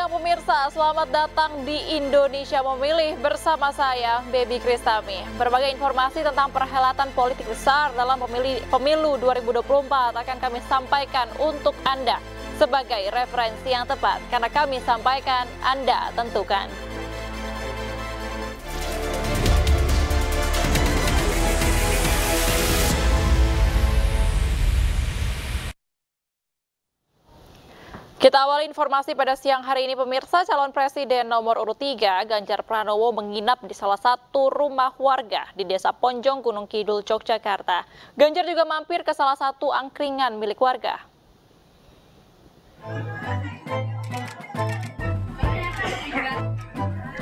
siang pemirsa, selamat datang di Indonesia Memilih bersama saya, Baby Kristami. Berbagai informasi tentang perhelatan politik besar dalam pemilu 2024 akan kami sampaikan untuk Anda sebagai referensi yang tepat. Karena kami sampaikan, Anda tentukan. Kita awali informasi pada siang hari ini pemirsa, calon presiden nomor urut 3 Ganjar Pranowo menginap di salah satu rumah warga di Desa Ponjong, Gunung Kidul, Yogyakarta. Ganjar juga mampir ke salah satu angkringan milik warga.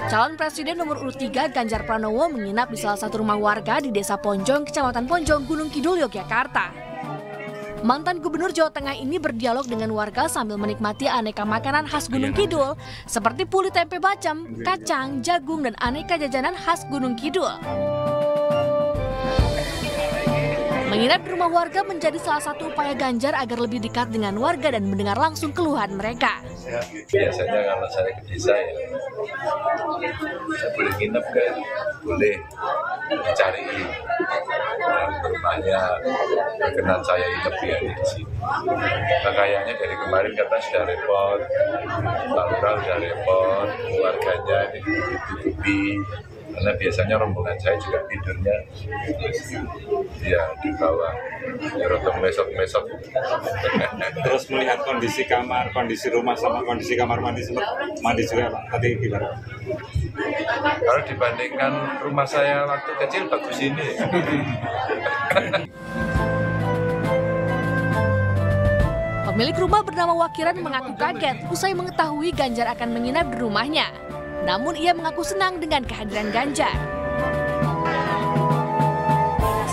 Calon presiden nomor urut 3 Ganjar Pranowo menginap di salah satu rumah warga di Desa Ponjong, Kecamatan Ponjong, Gunung Kidul, Yogyakarta. Mantan Gubernur Jawa Tengah ini berdialog dengan warga sambil menikmati aneka makanan khas Gunung Kidul seperti puli tempe bacem, kacang, jagung, dan aneka jajanan khas Gunung Kidul. Menginap di rumah warga menjadi salah satu upaya Ganjar agar lebih dekat dengan warga dan mendengar langsung keluhan mereka. Biasanya kalau saya ke desa ya, saya boleh nginep kan, boleh dicari rumahnya berkenan saya nginep di sini. Nah, kayaknya dari kemarin kata sudah repot, Pak Lurah sudah repot, keluarganya ditutupi. Karena biasanya rombongan saya juga tidurnya ya di bawah, rotok mesok-mesok. Terus melihat kondisi kamar, kondisi rumah sama kondisi kamar mandi juga Pak, tadi gimana? Kalau dibandingkan rumah saya waktu kecil bagus ini. Pemilik rumah bernama Wakiran mengaku kaget usai mengetahui Ganjar akan menginap di rumahnya. Namun ia mengaku senang dengan kehadiran Ganjar.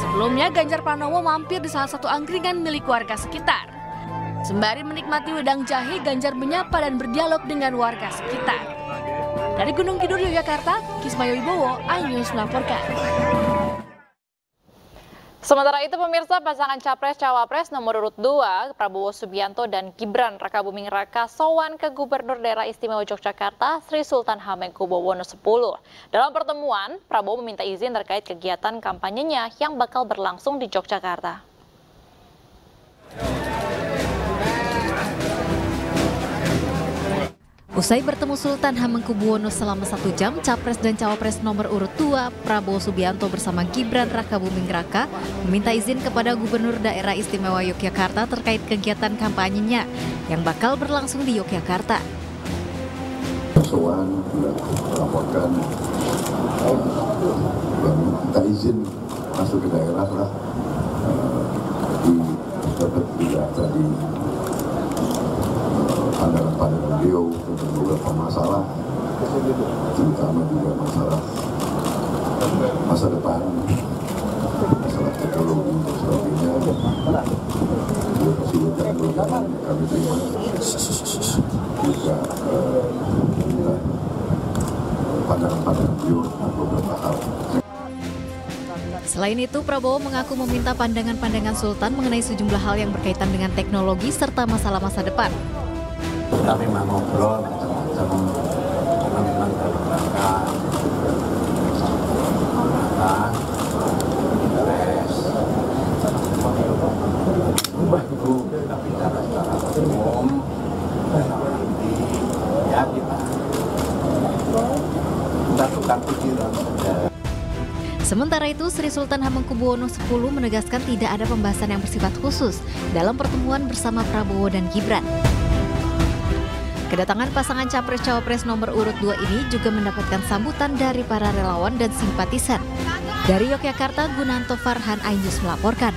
Sebelumnya Ganjar Pranowo mampir di salah satu angkringan milik warga sekitar. Sembari menikmati wedang jahe, Ganjar menyapa dan berdialog dengan warga sekitar. Dari Gunung Kidul, Yogyakarta, Kismayo Wibowo, iNews melaporkan. Sementara itu pemirsa, pasangan Capres-Cawapres nomor urut 2 Prabowo Subianto dan Gibran Rakabuming Raka sowan ke Gubernur Daerah Istimewa Yogyakarta Sri Sultan Hamengkubuwono X. Dalam pertemuan, Prabowo meminta izin terkait kegiatan kampanyenya yang bakal berlangsung di Yogyakarta. Usai bertemu Sultan Hamengkubuwono selama 1 jam, Capres dan Cawapres nomor urut 2 Prabowo Subianto bersama Gibran Rakabuming Raka meminta izin kepada Gubernur Daerah Istimewa Yogyakarta terkait kegiatan kampanyenya yang bakal berlangsung di Yogyakarta. Soan melaporkan minta izin masuk ke daerah lah, dapat juga tadi pandangan beliau tentang beberapa masalah, terutama juga masalah masa depan, masalah teknologi dan sebagainya. Beliau kasih wejangan kami terima juga pandangan beliau tentang beberapa hal. Selain itu, Prabowo mengaku meminta pandangan-pandangan Sultan mengenai sejumlah hal yang berkaitan dengan teknologi serta masalah masa depan. Kita memang ngobrol macam-macam, karena memang dalam rangka interest rumah itu kita bicara secara umum dan nanti ya kita tukar pikiran saja. Sementara itu, Sri Sultan Hamengkubuwono X menegaskan tidak ada pembahasan yang bersifat khusus dalam pertemuan bersama Prabowo dan Gibran. Kedatangan pasangan Capres-Cawapres nomor urut 2 ini juga mendapatkan sambutan dari para relawan dan simpatisan. Dari Yogyakarta, Gunanto Farhan, iNews melaporkan.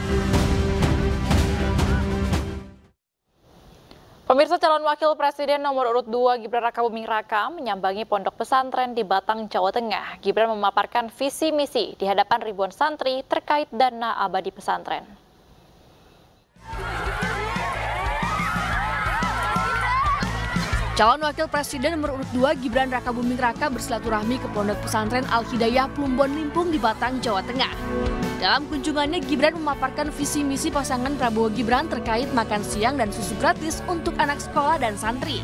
Pemirsa, calon wakil presiden nomor urut 2 Gibran Rakabuming Raka menyambangi pondok pesantren di Batang, Jawa Tengah. Gibran memaparkan visi misi di hadapan ribuan santri terkait dana abadi pesantren. Calon Wakil Presiden nomor urut 2 Gibran Rakabuming Raka bersilaturahmi ke Pondok Pesantren Al-Hidayah Plumbon Limpung di Batang, Jawa Tengah. Dalam kunjungannya, Gibran memaparkan visi misi pasangan Prabowo Gibran terkait makan siang dan susu gratis untuk anak sekolah dan santri.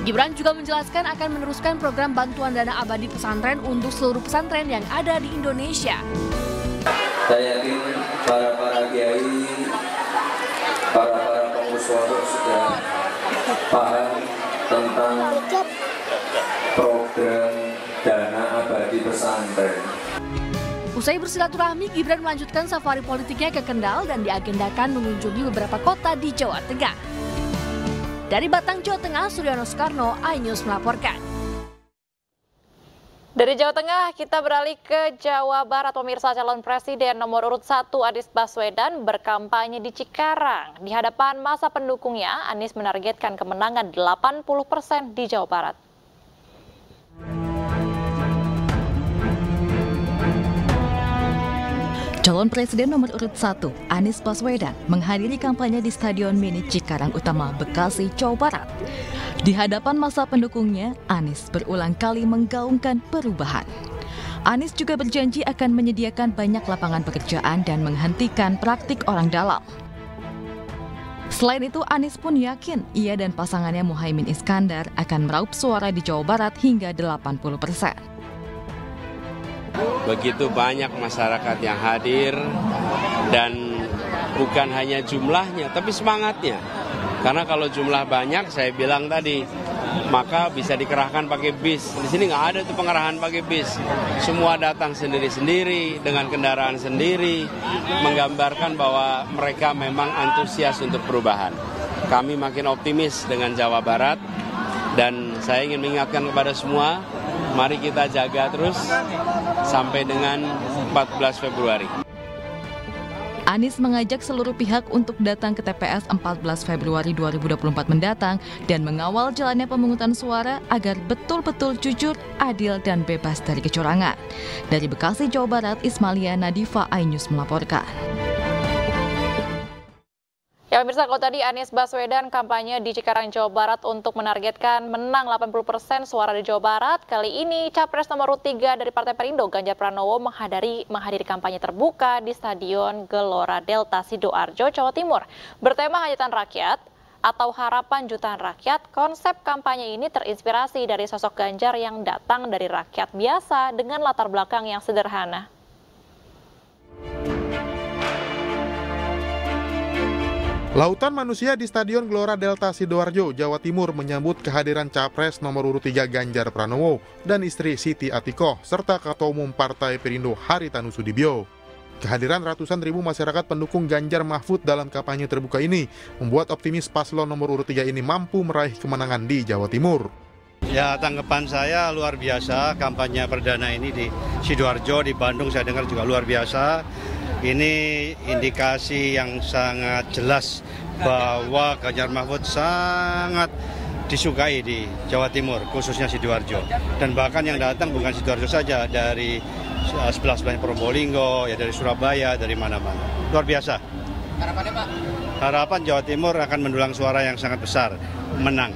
Gibran juga menjelaskan akan meneruskan program bantuan dana abadi pesantren untuk seluruh pesantren yang ada di Indonesia. Saya yakin para kiai, para pengurus pondok sudah paham tentang program dana abadi pesantren. Usai bersilaturahmi, Gibran melanjutkan safari politiknya ke Kendal dan diagendakan mengunjungi beberapa kota di Jawa Tengah. Dari Batang, Jawa Tengah, Suryono Soekarno, iNews melaporkan. Dari Jawa Tengah, kita beralih ke Jawa Barat. Pemirsa, calon presiden nomor urut 1 Anies Baswedan berkampanye di Cikarang. Di hadapan masa pendukungnya, Anies menargetkan kemenangan 80% di Jawa Barat. Calon Presiden nomor urut 1, Anies Baswedan, menghadiri kampanye di Stadion Mini Cikarang Utama, Bekasi, Jawa Barat. Di hadapan masa pendukungnya, Anies berulang kali menggaungkan perubahan. Anies juga berjanji akan menyediakan banyak lapangan pekerjaan dan menghentikan praktik orang dalam. Selain itu, Anies pun yakin ia dan pasangannya Muhaimin Iskandar akan meraup suara di Jawa Barat hingga 80%. Begitu banyak masyarakat yang hadir dan bukan hanya jumlahnya tapi semangatnya. Karena kalau jumlah banyak, saya bilang tadi, maka bisa dikerahkan pakai bis. Di sini nggak ada tuh pengerahan pakai bis. Semua datang sendiri-sendiri dengan kendaraan sendiri, menggambarkan bahwa mereka memang antusias untuk perubahan. Kami makin optimis dengan Jawa Barat dan saya ingin mengingatkan kepada semua, mari kita jaga terus sampai dengan 14 Februari. Anies mengajak seluruh pihak untuk datang ke TPS 14 Februari 2024 mendatang dan mengawal jalannya pemungutan suara agar betul-betul jujur, adil, dan bebas dari kecurangan. Dari Bekasi, Jawa Barat, Ismalia Nadifa, iNews melaporkan. Ya pemirsa, kalau tadi Anies Baswedan kampanye di Cikarang, Jawa Barat untuk menargetkan menang 80% suara di Jawa Barat. Kali ini Capres nomor 3 dari Partai Perindo, Ganjar Pranowo, menghadiri kampanye terbuka di Stadion Gelora Delta Sidoarjo, Jawa Timur. Bertema hajatan rakyat atau harapan jutaan rakyat, konsep kampanye ini terinspirasi dari sosok Ganjar yang datang dari rakyat biasa dengan latar belakang yang sederhana. Lautan manusia di Stadion Gelora Delta Sidoarjo, Jawa Timur menyambut kehadiran Capres nomor urut 3 Ganjar Pranowo dan istri Siti Atikoh serta Ketua Umum Partai Perindo Haritanu Sudibyo. Kehadiran ratusan ribu masyarakat pendukung Ganjar Mahfud dalam kampanye terbuka ini membuat optimis paslon nomor urut 3 ini mampu meraih kemenangan di Jawa Timur. Ya, tanggapan saya luar biasa, kampanye perdana ini di Sidoarjo, di Bandung saya dengar juga luar biasa. Ini indikasi yang sangat jelas bahwa Ganjar Mahfud sangat disukai di Jawa Timur, khususnya Sidoarjo. Dan bahkan yang datang bukan Sidoarjo saja, dari sebelah-sebelahnya Probolinggo, ya dari Surabaya, dari mana-mana. Luar biasa. Harapannya Pak? Harapan Jawa Timur akan mendulang suara yang sangat besar, menang.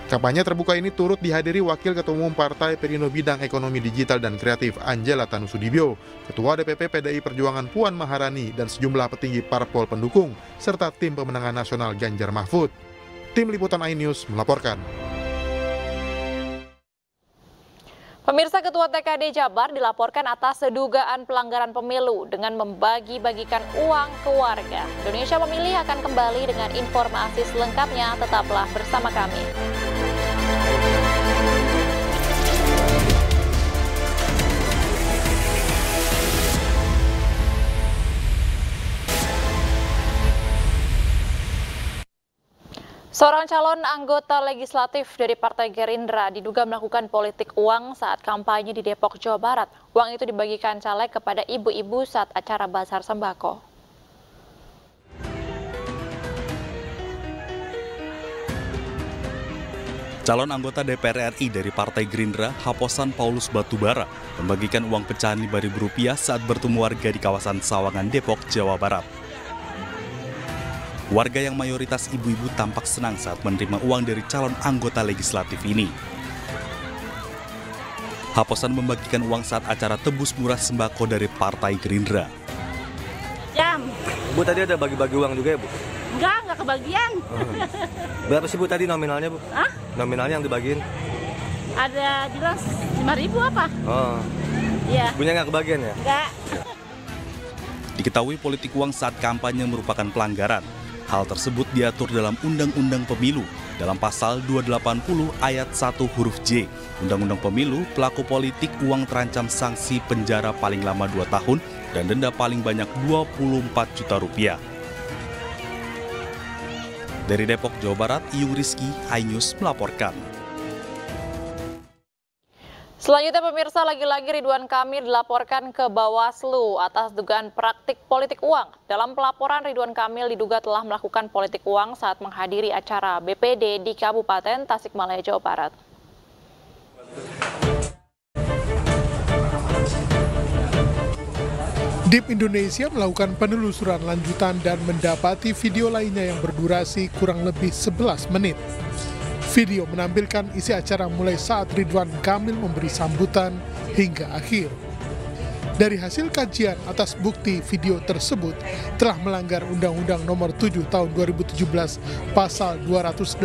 Kampanye terbuka ini turut dihadiri Wakil Ketua Umum Partai Perindo Bidang Ekonomi Digital dan Kreatif Angela Tanusudibyo, Ketua DPP PDI Perjuangan Puan Maharani, dan sejumlah petinggi parpol pendukung, serta tim pemenangan nasional Ganjar Mahfud. Tim Liputan iNews melaporkan. Pemirsa, Ketua TKD Jabar dilaporkan atas dugaan pelanggaran pemilu dengan membagi-bagikan uang ke warga. Indonesia Memilih akan kembali dengan informasi selengkapnya, tetaplah bersama kami. Seorang calon anggota legislatif dari Partai Gerindra diduga melakukan politik uang saat kampanye di Depok, Jawa Barat. Uang itu dibagikan caleg kepada ibu-ibu saat acara bazar sembako. Calon anggota DPR RI dari Partai Gerindra, Haposan Paulus Batubara, membagikan uang pecahan Rp5.000 saat bertemu warga di kawasan Sawangan, Depok, Jawa Barat. Warga yang mayoritas ibu-ibu tampak senang saat menerima uang dari calon anggota legislatif ini. Haposan membagikan uang saat acara tebus murah sembako dari Partai Gerindra. Bu, tadi ada bagi-bagi uang juga ya, Bu? Enggak kebagian. Berapa sih Bu tadi nominalnya, Bu? Hah? Nominalnya yang dibagiin? Ada jelas 5.000 apa? Oh. Iya. Punya nggak kebagian ya? Enggak. Diketahui politik uang saat kampanye merupakan pelanggaran. Hal tersebut diatur dalam Undang-Undang Pemilu dalam pasal 280 ayat 1 huruf J. Undang-Undang Pemilu, pelaku politik uang terancam sanksi penjara paling lama 2 tahun dan denda paling banyak 24 juta rupiah. Dari Depok, Jawa Barat, Iyung Rizky, iNews melaporkan. Selanjutnya pemirsa, lagi-lagi Ridwan Kamil dilaporkan ke Bawaslu atas dugaan praktik politik uang. Dalam pelaporan, Ridwan Kamil diduga telah melakukan politik uang saat menghadiri acara BPD di Kabupaten Tasikmalaya, Jawa Barat. DIP Indonesia melakukan penelusuran lanjutan dan mendapati video lainnya yang berdurasi kurang lebih 11 menit. Video menampilkan isi acara mulai saat Ridwan Kamil memberi sambutan hingga akhir. Dari hasil kajian atas bukti video tersebut telah melanggar Undang-Undang Nomor 7 Tahun 2017 Pasal 280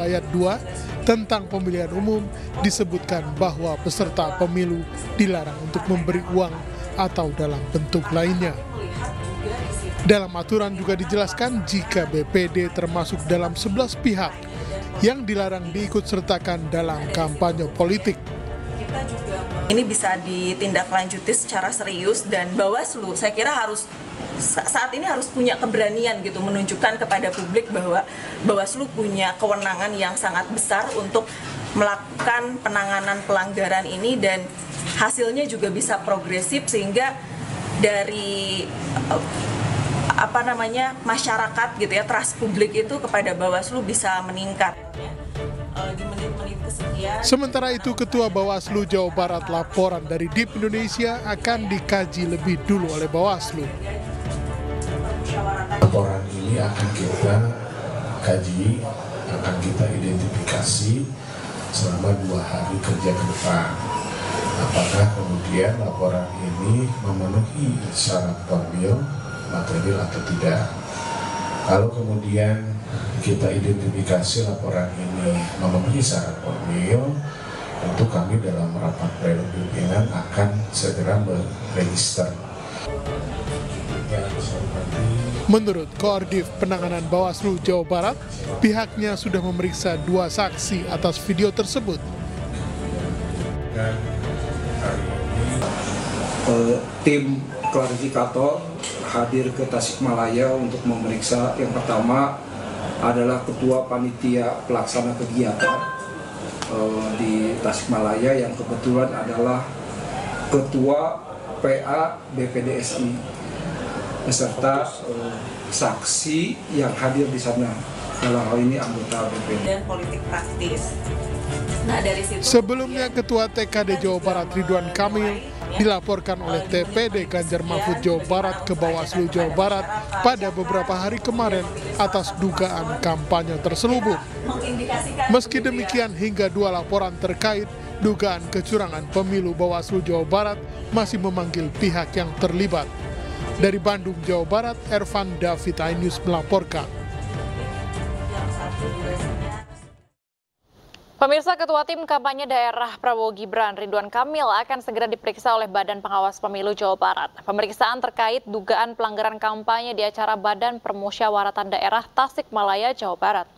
Ayat 2 tentang pemilihan umum, disebutkan bahwa peserta pemilu dilarang untuk memberi uang atau dalam bentuk lainnya. Dalam aturan juga dijelaskan jika BPD termasuk dalam 11 pihak yang dilarang diikutsertakan dalam kampanye politik. Ini bisa ditindaklanjuti secara serius dan Bawaslu saya kira saat ini harus punya keberanian gitu menunjukkan kepada publik bahwa Bawaslu punya kewenangan yang sangat besar untuk melakukan penanganan pelanggaran ini dan hasilnya juga bisa progresif sehingga dari masyarakat gitu ya, trust publik itu kepada Bawaslu bisa meningkat. Di menit-menit kesekian. Sementara itu, Ketua Bawaslu Jawa Barat laporan dari DIP Indonesia akan dikaji lebih dulu oleh Bawaslu. Laporan ini akan kita kaji, akan kita identifikasi selama 2 hari kerja ke depan. Apakah kemudian laporan ini memenuhi syarat formil, material atau tidak. Kalau kemudian kita identifikasi laporan ini memenuhi syarat formil, tentu kami dalam rapat pleno pimpinan akan segera meregister. Menurut Koordif Penanganan Bawaslu Jawa Barat, pihaknya sudah memeriksa 2 saksi atas video tersebut. Tim klarifikator hadir ke Tasikmalaya untuk memeriksa. Yang pertama adalah Ketua Panitia Pelaksana Kegiatan di Tasikmalaya yang kebetulan adalah Ketua PA BPDSI beserta saksi yang hadir di sana. Dalam hal ini anggota BPD. Dan politik praktis. Nah, dari situ sebelumnya Ketua TKD Jawa Barat Ridwan Kamil dilaporkan oleh TPD Ganjar Mahfud Jawa Barat ke Bawaslu Jawa Barat pada beberapa hari kemarin atas dugaan kampanye terselubung. Meski demikian, hingga 2 laporan terkait dugaan kecurangan pemilu Bawaslu Jawa Barat masih memanggil pihak yang terlibat. Dari Bandung, Jawa Barat, Ervan David, iNews melaporkan. Pemirsa, Ketua Tim Kampanye Daerah Prabowo Gibran Ridwan Kamil akan segera diperiksa oleh Badan Pengawas Pemilu Jawa Barat. Pemeriksaan terkait dugaan pelanggaran kampanye di acara Badan Permusyawaratan Daerah Tasikmalaya, Jawa Barat.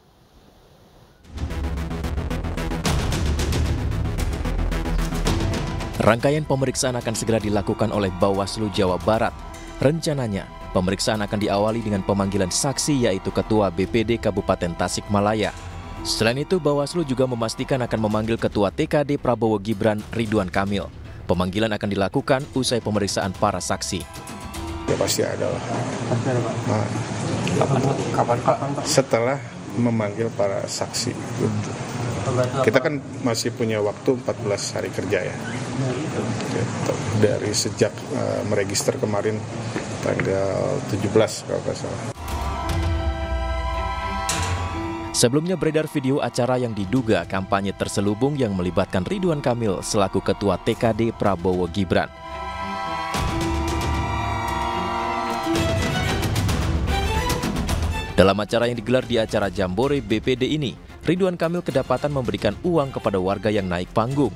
Rangkaian pemeriksaan akan segera dilakukan oleh Bawaslu Jawa Barat. Rencananya, pemeriksaan akan diawali dengan pemanggilan saksi yaitu Ketua BPD Kabupaten Tasikmalaya. Selain itu, Bawaslu juga memastikan akan memanggil Ketua TKD Prabowo Gibran Ridwan Kamil. Pemanggilan akan dilakukan usai pemeriksaan para saksi. Ya pasti ada lah. Kapan Pak? Setelah memanggil para saksi. Kita kan masih punya waktu 14 hari kerja ya. Dari sejak meregister kemarin tanggal 17 kalau nggak salah. Sebelumnya beredar video acara yang diduga kampanye terselubung yang melibatkan Ridwan Kamil selaku Ketua TKD Prabowo Gibran. Dalam acara yang digelar di acara Jambore BPD ini, Ridwan Kamil kedapatan memberikan uang kepada warga yang naik panggung.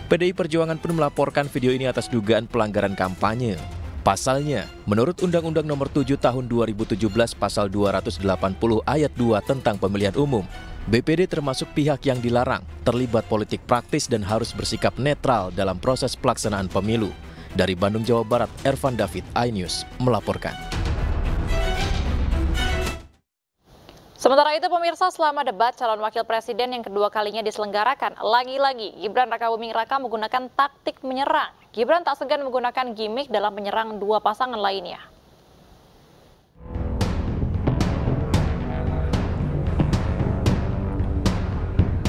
PDI Perjuangan pun melaporkan video ini atas dugaan pelanggaran kampanye. Pasalnya, menurut Undang-Undang Nomor 7 Tahun 2017 Pasal 280 Ayat 2 tentang pemilihan umum, BPD termasuk pihak yang dilarang terlibat politik praktis dan harus bersikap netral dalam proses pelaksanaan pemilu. Dari Bandung, Jawa Barat, Ervan David, iNews melaporkan. Sementara itu pemirsa, selama debat calon wakil presiden yang kedua kalinya diselenggarakan, lagi-lagi Gibran Rakabuming Raka menggunakan taktik menyerang. Gibran tak segan menggunakan gimmick dalam menyerang dua pasangan lainnya.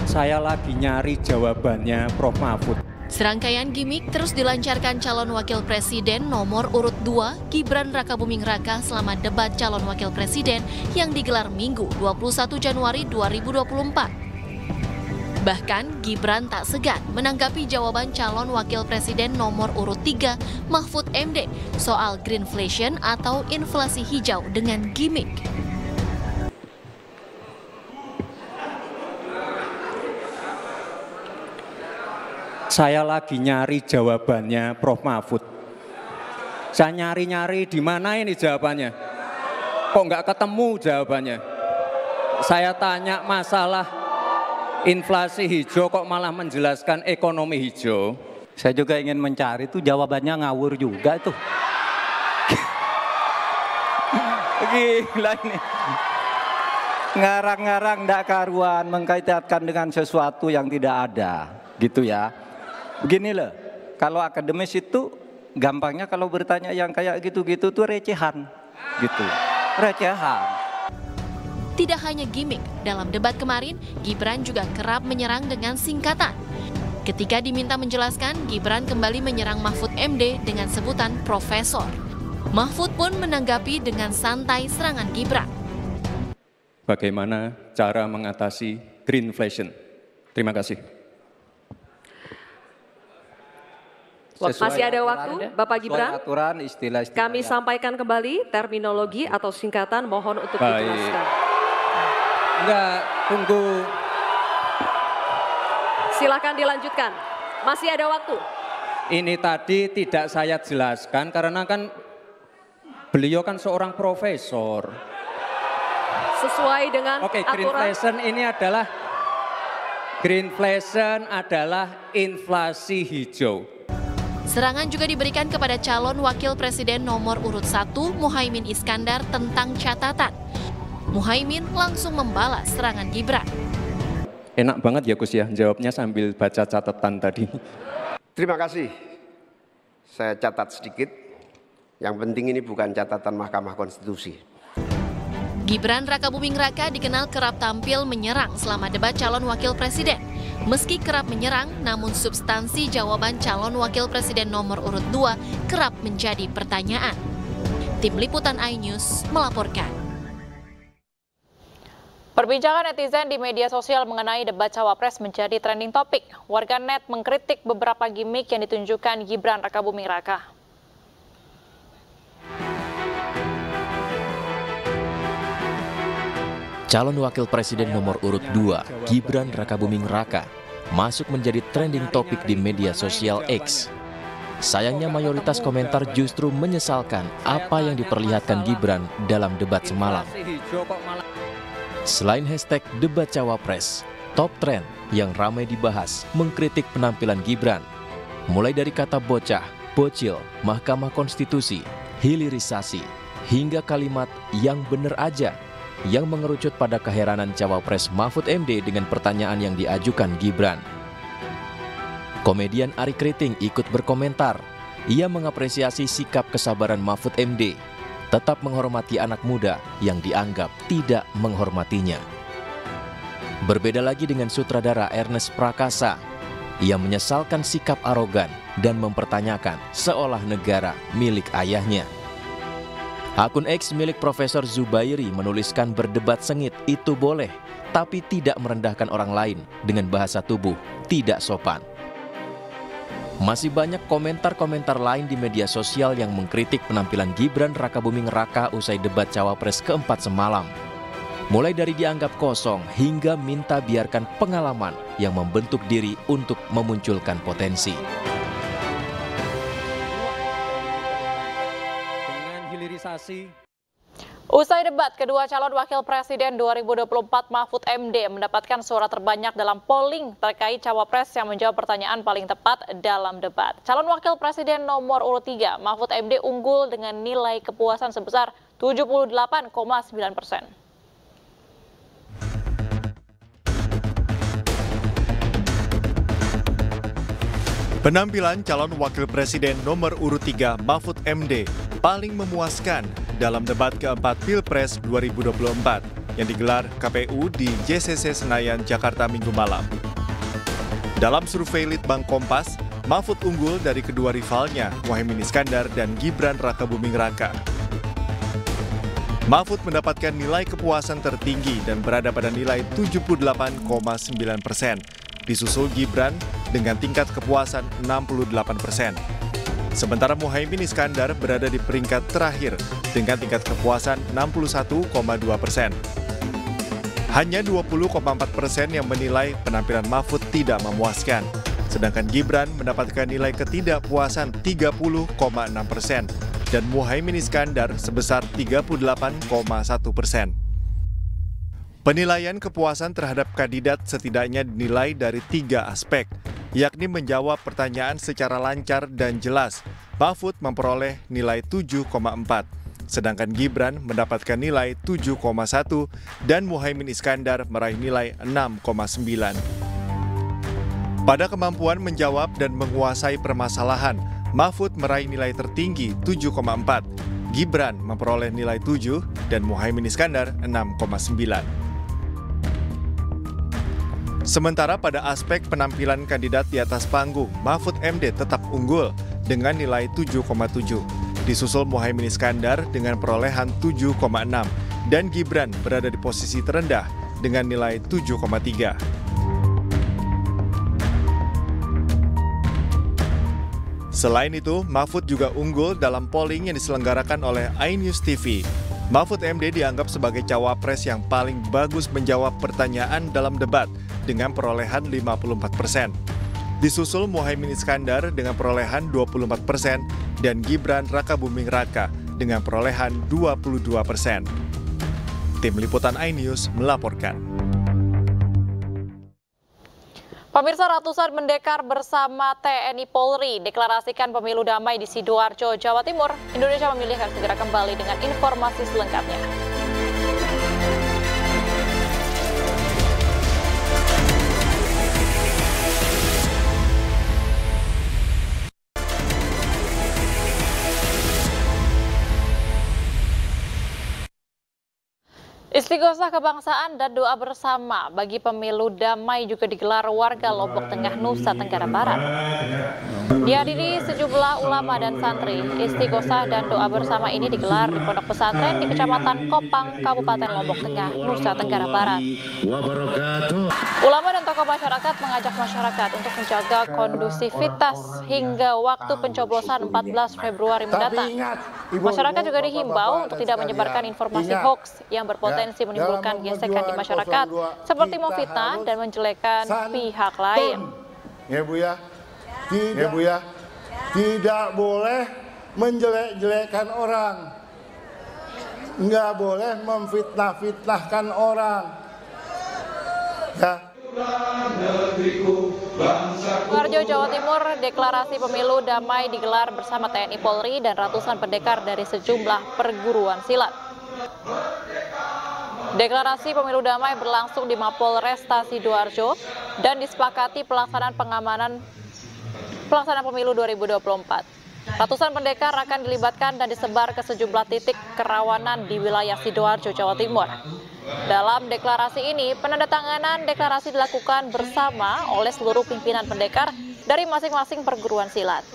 Saya lagi nyari jawabannya Prof. Mahfud. Serangkaian gimmick terus dilancarkan calon wakil presiden nomor urut 2 Gibran Rakabuming Raka selama debat calon wakil presiden yang digelar Minggu 21 Januari 2024. Bahkan Gibran tak segan menanggapi jawaban calon wakil presiden nomor urut 3 Mahfud MD soal greenflation atau inflasi hijau dengan gimmick. Saya lagi nyari jawabannya Prof. Mahfud. Saya nyari-nyari di mana ini jawabannya. Kok nggak ketemu jawabannya? Saya tanya masalah inflasi hijau kok malah menjelaskan ekonomi hijau. Saya juga ingin mencari itu jawabannya ngawur juga tuh. Gila ini. Ngarang-ngarang ndak karuan mengkaitkan dengan sesuatu yang tidak ada. Gitu ya. Begini loh, kalau akademis itu gampangnya kalau bertanya yang kayak gitu-gitu tuh recehan, gitu, recehan. Tidak hanya gimmick, dalam debat kemarin Gibran juga kerap menyerang dengan singkatan. Ketika diminta menjelaskan, Gibran kembali menyerang Mahfud MD dengan sebutan Profesor. Mahfud pun menanggapi dengan santai serangan Gibran. Bagaimana cara mengatasi greenflation? Terima kasih. Masih ada waktu, Bapak Gibran. Aturan, istilah. Kami sampaikan kembali terminologi atau singkatan, mohon untuk dijelaskan. Enggak, tunggu. Silakan dilanjutkan. Masih ada waktu. Ini tadi tidak saya jelaskan karena kan beliau kan seorang profesor. Sesuai dengan aturan. Greenflation adalah inflasi hijau. Serangan juga diberikan kepada calon wakil presiden nomor urut 1 Muhaimin Iskandar tentang catatan. Muhaimin langsung membalas serangan Gibran. Enak banget ya Gus ya, jawabnya sambil baca catatan tadi. Terima kasih. Saya catat sedikit. Yang penting ini bukan catatan Mahkamah Konstitusi. Gibran Rakabuming Raka dikenal kerap tampil menyerang selama debat calon wakil presiden. Meski kerap menyerang, namun substansi jawaban calon wakil presiden nomor urut 2 kerap menjadi pertanyaan. Tim Liputan iNews melaporkan. Perbincangan netizen di media sosial mengenai debat cawapres menjadi trending topik. Warganet mengkritik beberapa gimmick yang ditunjukkan Gibran Rakabuming Raka. Calon wakil presiden nomor urut 2, Gibran Rakabuming Raka, masuk menjadi trending topik di media sosial X. Sayangnya mayoritas komentar justru menyesalkan apa yang diperlihatkan Gibran dalam debat semalam. Selain hashtag debat cawapres, top trend yang ramai dibahas mengkritik penampilan Gibran. Mulai dari kata bocah, bocil, Mahkamah Konstitusi, hilirisasi, hingga kalimat yang bener aja, yang mengerucut pada keheranan cawapres Mahfud MD dengan pertanyaan yang diajukan Gibran. Komedian Ari Kriting ikut berkomentar. Ia mengapresiasi sikap kesabaran Mahfud MD, tetap menghormati anak muda yang dianggap tidak menghormatinya. Berbeda lagi dengan sutradara Ernest Prakasa. Ia menyesalkan sikap arogan dan mempertanyakan seolah negara milik ayahnya. Akun X milik Profesor Zubairi menuliskan berdebat sengit itu boleh, tapi tidak merendahkan orang lain dengan bahasa tubuh tidak sopan. Masih banyak komentar-komentar lain di media sosial yang mengkritik penampilan Gibran Rakabuming Raka usai debat cawapres keempat semalam. mulai dari dianggap kosong hingga minta biarkan pengalaman yang membentuk diri untuk memunculkan potensi. Dengan hilirisasi. Usai debat, kedua calon wakil presiden 2024 Mahfud MD mendapatkan suara terbanyak dalam polling terkait cawapres yang menjawab pertanyaan paling tepat dalam debat. Calon wakil presiden nomor urut 3 Mahfud MD unggul dengan nilai kepuasan sebesar 78,9%. Penampilan calon wakil presiden nomor urut 3 Mahfud MD paling memuaskan dalam debat keempat Pilpres 2024 yang digelar KPU di JCC Senayan, Jakarta Minggu malam. Dalam survei Litbang Kompas, Mahfud unggul dari kedua rivalnya, Muhaimin Iskandar dan Gibran Rakabuming Raka. Mahfud mendapatkan nilai kepuasan tertinggi dan berada pada nilai 78,9%, disusul Gibran dengan tingkat kepuasan 68%. Sementara Muhaimin Iskandar berada di peringkat terakhir dengan tingkat kepuasan 61,2%. Hanya 20,4% yang menilai penampilan Mahfud tidak memuaskan, sedangkan Gibran mendapatkan nilai ketidakpuasan 30,6% dan Muhaimin Iskandar sebesar 38,1%. Penilaian kepuasan terhadap kandidat setidaknya dinilai dari 3 aspek, yakni menjawab pertanyaan secara lancar dan jelas. Mahfud memperoleh nilai 7,4, sedangkan Gibran mendapatkan nilai 7,1 dan Muhaimin Iskandar meraih nilai 6,9. Pada kemampuan menjawab dan menguasai permasalahan, Mahfud meraih nilai tertinggi 7,4, Gibran memperoleh nilai 7 dan Muhaimin Iskandar 6,9. Sementara pada aspek penampilan kandidat di atas panggung, Mahfud MD tetap unggul dengan nilai 7,7. Disusul Muhaimin Iskandar dengan perolehan 7,6 dan Gibran berada di posisi terendah dengan nilai 7,3. Selain itu, Mahfud juga unggul dalam polling yang diselenggarakan oleh iNews TV. Mahfud MD dianggap sebagai cawapres yang paling bagus menjawab pertanyaan dalam debat dengan perolehan 54%. Disusul Muhaimin Iskandar dengan perolehan 24% dan Gibran Rakabuming Raka dengan perolehan 22%. Tim Liputan iNews melaporkan. Pemirsa, ratusan pendekar bersama TNI Polri deklarasikan pemilu damai di Sidoarjo, Jawa Timur. Indonesia Memilih akan segera kembali dengan informasi selengkapnya. Istighosah kebangsaan dan doa bersama bagi pemilu damai juga digelar warga Lombok Tengah, Nusa Tenggara Barat. Dihadiri sejumlah ulama dan santri, istighosah dan doa bersama ini digelar di pondok pesantren di Kecamatan Kopang, Kabupaten Lombok Tengah, Nusa Tenggara Barat. Ulama dan tokoh masyarakat mengajak masyarakat untuk menjaga kondusivitas hingga waktu pencoblosan 14 Februari mendatang. Masyarakat juga dihimbau untuk tidak menyebarkan informasi hoax yang berpotensi menimbulkan gesekan di masyarakat, seperti memfitnah dan menjelekkan pihak lain. Ya Bu ya, tidak boleh menjelek-jelekan orang, nggak boleh memfitnah-fitnahkan orang. Ya. Sidoarjo, Jawa Timur, deklarasi pemilu damai digelar bersama TNI Polri dan ratusan pendekar dari sejumlah perguruan silat. Deklarasi pemilu damai berlangsung di Mapolresta Sidoarjo dan disepakati pelaksanaan pemilu 2024. Ratusan pendekar akan dilibatkan dan disebar ke sejumlah titik kerawanan di wilayah Sidoarjo, Jawa Timur. Dalam deklarasi ini, penandatanganan deklarasi dilakukan bersama oleh seluruh pimpinan pendekar dari masing-masing perguruan silat.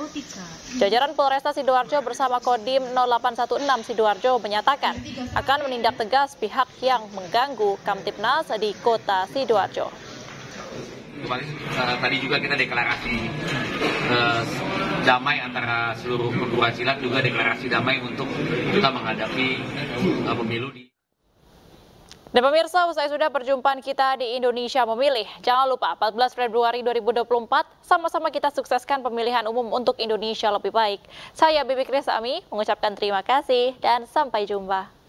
Jajaran Polresta Sidoarjo bersama Kodim 0816 Sidoarjo menyatakan akan menindak tegas pihak yang mengganggu Kamtibnas di kota Sidoarjo. Tadi juga kita deklarasi damai antara seluruh perguruan silat, juga deklarasi damai untuk kita menghadapi pemilu di Dan pemirsa, usai sudah perjumpaan kita di Indonesia Memilih. Jangan lupa 14 Februari 2024, sama-sama kita sukseskan pemilihan umum untuk Indonesia lebih baik. Saya Bibi Kris Ami mengucapkan terima kasih dan sampai jumpa.